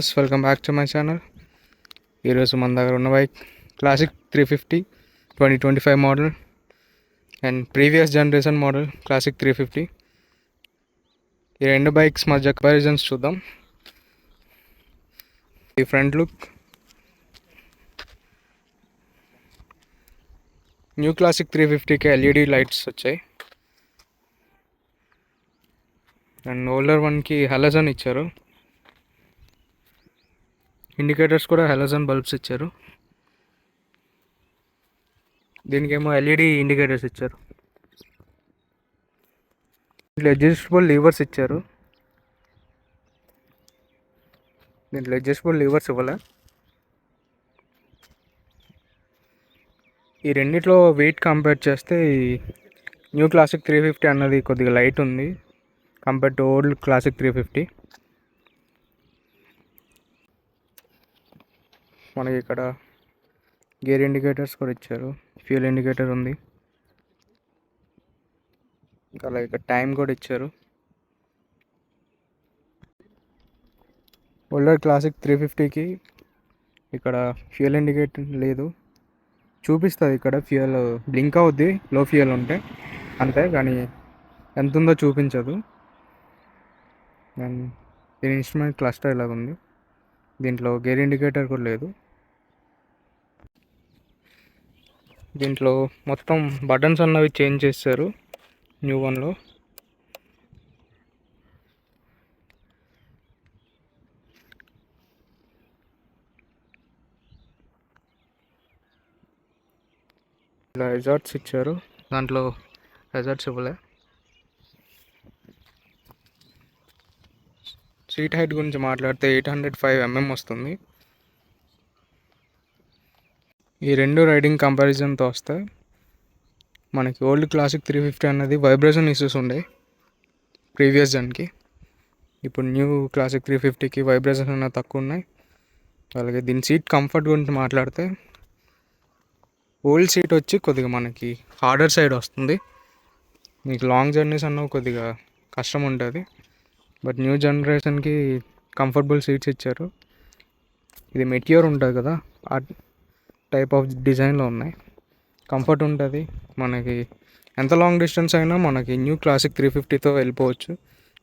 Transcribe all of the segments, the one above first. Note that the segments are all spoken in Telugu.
Viewers, welcome back to my channel. ఈరోజు మన దగ్గర ఉన్న bike classic 350 2025 model and previous generation model classic 350. ఈ రెండు బైక్స్ మధ్య కంపారిజన్స్ చూద్దాం. ఈ ఫ్రంట్ లుక్, న్యూ క్లాసిక్ 350కి ఎల్ఈడి లైట్స్ వచ్చాయి అండ్ ఓల్డర్ వన్కి హలోజన్ ఇచ్చారు. ఇండికేటర్స్ కూడా హలోజన్ బల్బ్స్ ఇచ్చారు. దీనికేమో ఎల్ఈడి ఇండికేటర్స్ ఇచ్చారు. దీంట్లో అడ్జస్టబుల్ లీవర్స్ ఇచ్చారు. దీంట్లో అడ్జస్టబుల్ లీవర్స్ ఇవ్వలే. ఈ రెండిట్లో వెయిట్ కంపేర్ చేస్తే ఈ న్యూ క్లాసిక్ 350 అన్నది కొద్దిగా లైట్ ఉంది కంపేర్ టు ఓల్డ్ క్లాసిక్ 350. మనకి ఇక్కడ గేర్ ఇండికేటర్స్ కూడా ఇచ్చారు, ఫ్యూల్ ఇండికేటర్ ఉంది, అలాగే ఇక్కడ టైం కూడా ఇచ్చారు. ఓల్డర్ క్లాసిక్ 350కి ఇక్కడ ఫ్యూల్ ఇండికేటర్ లేదు, చూపిస్తుంది ఇక్కడ ఫ్యూయల్ బ్లింక్ అవుద్ది లో ఫ్యూయల్ ఉంటే అంతే, కానీ ఎంత ఉందో చూపించదు. అండ్ దీని ఇన్స్ట్రుమెంట్ క్లస్టర్ ఇలాగ ఉంది. దీంట్లో గేర్ ఇండికేటర్ కూడా లేదు. దీంట్లో మొత్తం బటన్స్ అన్నవి చేంజ్ చేశారు న్యూ వన్లో. ఇలా హెజార్డ్స్ ఇచ్చారు, దాంట్లో హెజార్డ్స్ ఇవ్వలే. సీట్ హైట్ గురించి మాట్లాడితే 805 mm వస్తుంది. ఈ రెండు రైడింగ్ కంపారిజన్తో వస్తే మనకి ఓల్డ్ క్లాసిక్ 350 అన్నది వైబ్రేషన్ ఇష్యూస్ ఉండే ప్రీవియస్ జన్కి. ఇప్పుడు న్యూ క్లాసిక్ 350కి వైబ్రేషన్ అన్నది తక్కువ ఉన్నాయి. అలాగే దీని సీట్ కంఫర్ట్ గురించి మాట్లాడితే ఓల్డ్ సీట్ వచ్చి కొద్దిగా మనకి హార్డర్ సైడ్ వస్తుంది. మీకు లాంగ్ జర్నీస్ అన్నవి కొద్దిగా కష్టం ఉంటుంది. బట్ న్యూ జనరేషన్కి కంఫర్టబుల్ సీట్స్ ఇచ్చారు. ఇది మెట్యూర్ ఉంటుంది కదా, ఆ టైప్ ఆఫ్ డిజైన్లో ఉన్నాయి. కంఫర్ట్ ఉంటుంది మనకి. ఎంత లాంగ్ డిస్టెన్స్ అయినా మనకి న్యూ క్లాసిక్ 350తో వెళ్ళిపోవచ్చు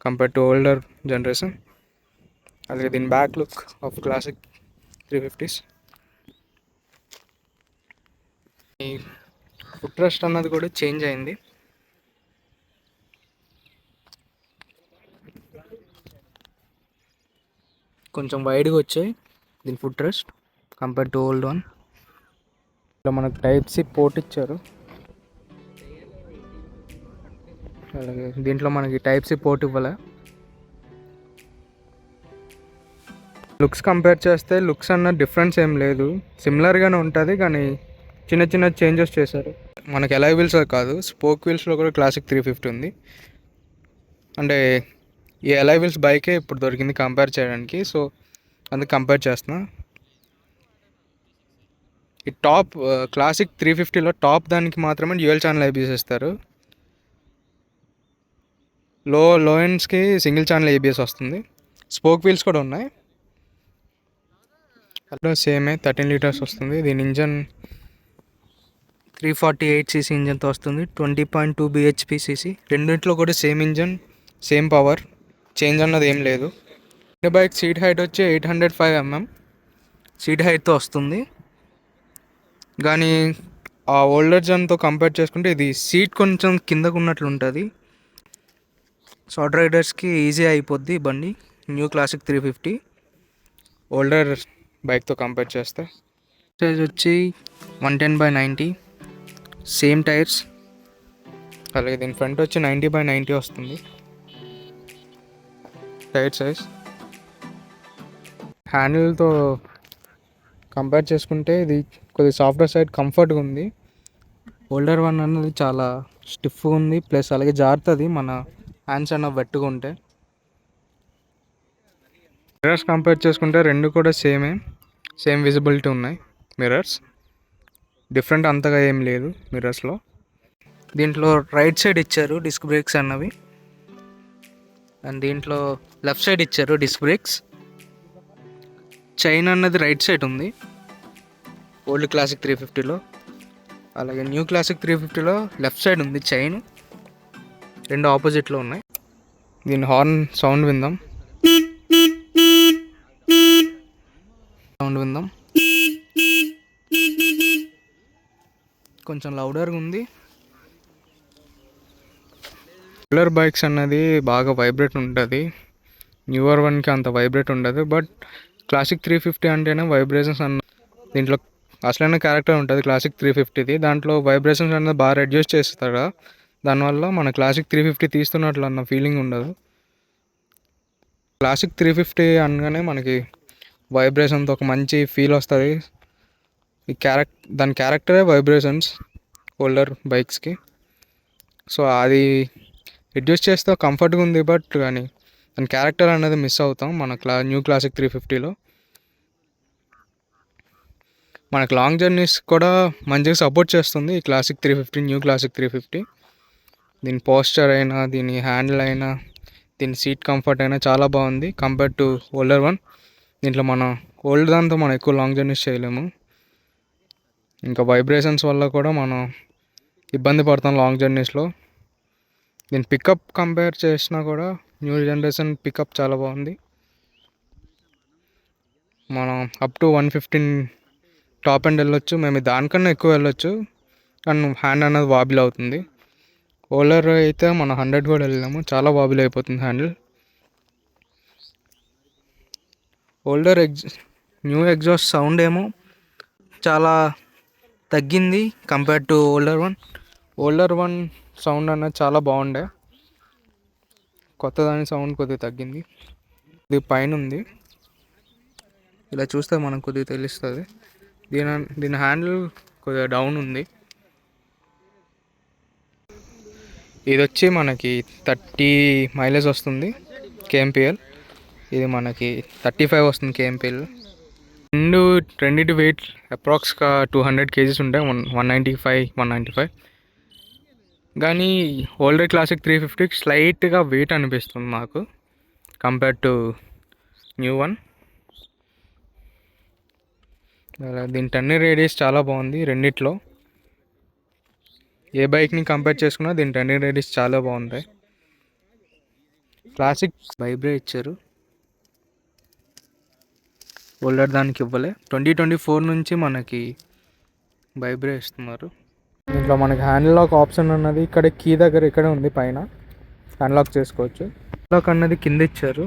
కంపేర్ టు ఓల్డర్ జనరేషన్. అలాగే దీని back look of classic 350s. ఈ ఫుట్ రెస్ట్ అన్నది కూడా చేంజ్ అయింది. కొంచెం వైడ్గా వచ్చాయి దీని foot rest compare to old one. ఇక్కడ మనకు టైప్ సి పోర్ట్ ఇచ్చారు. అలాగే దీంట్లో మనకి టైప్ సి పోర్ట్ ఇవ్వలే. లుక్స్ కంపేర్ చేస్తే లుక్స్ అన్న డిఫరెన్స్ ఏం లేదు, సిమిలర్గానే ఉంటుంది, కానీ చిన్న చిన్న చేంజెస్ చేశారు. మనకి ఎలాయ్ వీల్స్ కాదు, స్పోక్ వీల్స్లో కూడా క్లాసిక్ 350 ఉంది. అంటే ఈ ఎలాయ్ వీల్స్ బైకే ఇప్పుడు దొరికింది కంపేర్ చేయడానికి, సో అందుకు కంపేర్ చేస్తున్నా. ఈ టాప్ క్లాసిక్ 350లో టాప్ దానికి మాత్రమే డ్యూయల్ ఛానల్ ఏబిఎస్ ఇస్తారు. లో ఎండ్స్కి సింగిల్ ఛానల్ ఏబిఎస్ వస్తుంది. స్పోక్ వీల్స్ కూడా ఉన్నాయి. అలా సేమే 13 లీటర్స్ వస్తుంది. దీని ఇంజన్ 348cc ఇంజన్తో వస్తుంది, 20.2 bhp cc. రెండింటిలో కూడా same engine, same power, change అన్నది ఏం లేదు. బైక్ సీట్ హైట్ వచ్చి 805 mm సీట్ హైట్తో వస్తుంది. కానీ ఆ ఓల్డర్ జన్తో కంపేర్ చేసుకుంటే ఇది సీట్ కొంచెం కిందకు ఉన్నట్లు ఉంటుంది. షార్ట్ రైడర్స్కి ఈజీ అయిపోద్ది బండి న్యూ క్లాసిక్ 350 ఓల్డర్ బైక్తో కంపేర్ చేస్తే. సైజ్ వచ్చి 110/90, సేమ్ టైర్స్. అలాగే దీని ఫ్రంట్ వచ్చి 90/90 వస్తుంది టైర్ సైజ్. హ్యాండిల్తో కంపేర్ చేసుకుంటే ఇది కొద్దిగా సాఫ్ట్వేర్ సైడ్ కంఫర్ట్గా ఉంది. ఓల్డర్ వన్ అన్నది చాలా స్టిఫ్గా ఉంది, ప్లస్ అలాగే జారుతుంది మన హ్యాండ్స్ అన్న వెట్టుగా ఉంటే. మిర్రర్స్ కంపేర్ చేసుకుంటే రెండు కూడా సేమ్ విజిబిలిటీ ఉన్నాయి మిర్రర్స్. డిఫరెంట్ అంతగా ఏం లేదు మిర్రర్స్లో. దీంట్లో రైట్ సైడ్ ఇచ్చారు డిస్క్ బ్రేక్స్ అన్నవి, అండ్ దీంట్లో లెఫ్ట్ సైడ్ ఇచ్చారు డిస్క్ బ్రేక్స్. చైన్ అన్నది రైట్ సైడ్ ఉంది ఓల్డ్ క్లాసిక్ 350లో. అలాగే న్యూ క్లాసిక్ 350లో లెఫ్ట్ సైడ్ ఉంది చైన్. రెండు ఆపోజిట్లో ఉన్నాయి. దీని హార్న్ సౌండ్ విందాం. కొంచెం లౌడర్గా ఉంది. ఓల్డర్ బైక్స్ అన్నది బాగా వైబ్రేట్ ఉంటుంది. న్యూవర్ వన్కి అంత వైబ్రేట్ ఉండదు. బట్ క్లాసిక్ 350 అంటేనే వైబ్రేషన్స్ దీంట్లో అసలైన క్యారెక్టర్ ఉంటుంది క్లాసిక్ 350ది. దాంట్లో వైబ్రేషన్స్ అనేది బాగా రెడ్యూస్ చేస్తాడు. దానివల్ల మన క్లాసిక్ 350 తీస్తున్నట్లు అన్న ఫీలింగ్ ఉండదు. క్లాసిక్ 350 అనగానే మనకి వైబ్రేషన్తో ఒక మంచి ఫీల్ వస్తుంది. దాని క్యారెక్టరే వైబ్రేషన్స్ ఓల్డర్ బైక్స్కి. సో అది రెడ్యూస్ చేస్తే కంఫర్ట్గా ఉంది. బట్ కానీ దాని క్యారెక్టర్ అనేది మిస్ అవుతాం మన న్యూ క్లాసిక్ 350లో. మనకు లాంగ్ జర్నీస్ కూడా మంచిగా సపోర్ట్ చేస్తుంది ఈ క్లాసిక్ 350, న్యూ క్లాసిక్ 350. దీని పోస్చర్ అయినా, దీని హ్యాండిల్ అయినా, దీని సీట్ కంఫర్ట్ అయినా చాలా బాగుంది కంపేర్ టు ఓల్డర్ వన్. దీంట్లో ఓల్డ్ దాంతో మనం ఎక్కువ లాంగ్ జర్నీస్ చేయలేము. ఇంకా వైబ్రేషన్స్ వల్ల కూడా మనం ఇబ్బంది పడతాం లాంగ్ జర్నీస్లో. దీని పికప్ కంపేర్ చేసినా కూడా న్యూ జనరేషన్ పికప్ చాలా బాగుంది. మనం అప్ టు 115 టాప్ ఎండ్ వెళ్ళొచ్చు. మేము దానికన్నా ఎక్కువ వెళ్ళొచ్చు. కానీ హ్యాండ్ అనేది వాబిల్ అవుతుంది. ఓల్డర్ అయితే మనం 100 కూడా వెళ్ళాము. చాలా వాబిల్ అయిపోతుంది హ్యాండిల్. న్యూ ఎగ్జాస్ట్ సౌండ్ ఏమో చాలా తగ్గింది compare to older one sound అన్నది చాలా బాగుండే. కొత్తదాని సౌండ్ కొద్దిగా తగ్గింది. ఇది పైన ఉంది, ఇలా చూస్తే మనకు కొద్దిగా తెలుస్తుంది. దీని హ్యాండిల్ కొద్దిగా డౌన్ ఉంది. ఇది వచ్చి మనకి 30 మైలేజ్ వస్తుంది కేఎంపిఎల్. ఇది మనకి 35 వస్తుంది కేఎంపిఎల్. రెండింటి వెయిట్ అప్రాక్స్గా 200 kgs ఉంటాయి. 195. కానీ ఓల్డర్ క్లాసిక్ 350కి స్లైట్గా వెయిట్ అనిపిస్తుంది నాకు కంపేర్ టు న్యూ వన్. దీని టర్నింగ్ రేడియస్ చాలా బాగుంది. రెండిట్లో ఏ బైక్ని కంపేర్ చేసుకున్నా దీని టర్నింగ్ రేడియస్ చాలా బాగుంటాయి. క్లాసిక్ వైబ్రే ఇచ్చారు, ఓల్డర్ దానికి ఇవ్వలే. 2024 నుంచి మనకి వైబ్రే ఇస్తున్నారు. దీంట్లో మనకి హ్యాండ్ లాక్ ఆప్షన్ ఉన్నది ఇక్కడ కీ దగ్గర ఇక్కడే ఉంది. పైన హ్యాండ్ లాక్ చేసుకోవచ్చు. లాక్ అన్నది కింద ఇచ్చారు.